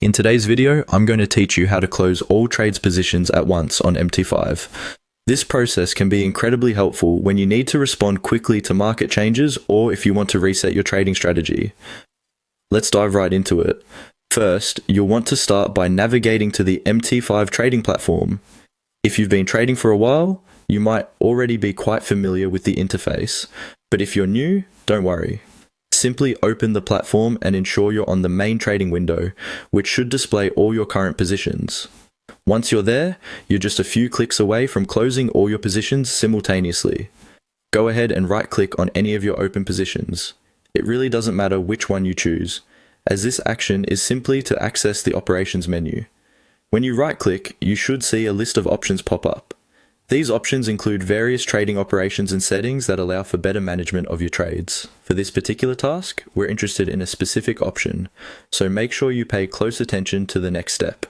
In today's video, I'm going to teach you how to close all trades positions at once on MT5. This process can be incredibly helpful when you need to respond quickly to market changes or if you want to reset your trading strategy. Let's dive right into it. First, you'll want to start by navigating to the MT5 trading platform. If you've been trading for a while, you might already be quite familiar with the interface, but if you're new, don't worry. Simply open the platform and ensure you're on the main trading window, which should display all your current positions. Once you're there, you're just a few clicks away from closing all your positions simultaneously. Go ahead and right-click on any of your open positions. It really doesn't matter which one you choose, as this action is simply to access the operations menu. When you right-click, you should see a list of options pop up. These options include various trading operations and settings that allow for better management of your trades. For this particular task, we're interested in a specific option, so make sure you pay close attention to the next step.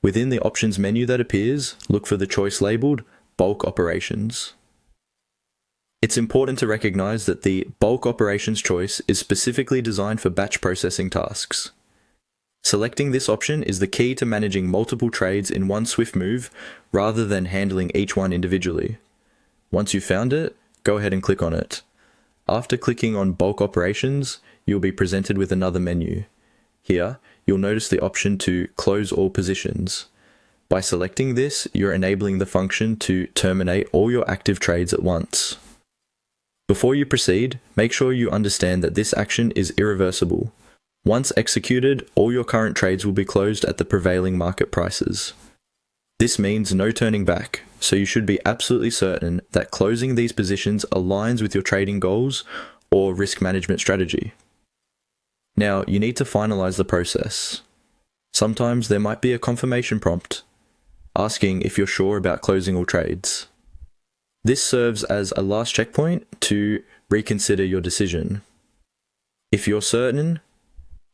Within the options menu that appears, look for the choice labeled Bulk Operations. It's important to recognize that the Bulk Operations choice is specifically designed for batch processing tasks. Selecting this option is the key to managing multiple trades in one swift move rather than handling each one individually. Once you've found it, go ahead and click on it. After clicking on Bulk Operations, you'll be presented with another menu. Here, you'll notice the option to Close All Positions. By selecting this, you're enabling the function to terminate all your active trades at once. Before you proceed, make sure you understand that this action is irreversible. Once executed, all your current trades will be closed at the prevailing market prices. This means no turning back, so you should be absolutely certain that closing these positions aligns with your trading goals or risk management strategy. Now, you need to finalize the process. Sometimes there might be a confirmation prompt asking if you're sure about closing all trades. This serves as a last checkpoint to reconsider your decision. If you're certain,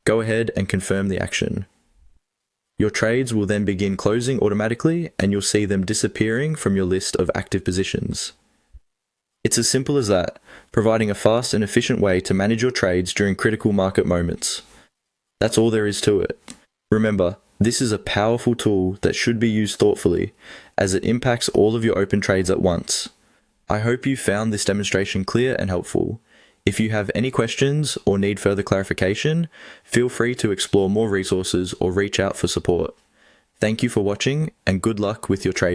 go ahead and confirm the action. Your trades will then begin closing automatically and you'll see them disappearing from your list of active positions. It's as simple as that, providing a fast and efficient way to manage your trades during critical market moments. That's all there is to it. Remember, this is a powerful tool that should be used thoughtfully, as it impacts all of your open trades at once. I hope you found this demonstration clear and helpful. If you have any questions or need further clarification, feel free to explore more resources or reach out for support. Thank you for watching and good luck with your trading.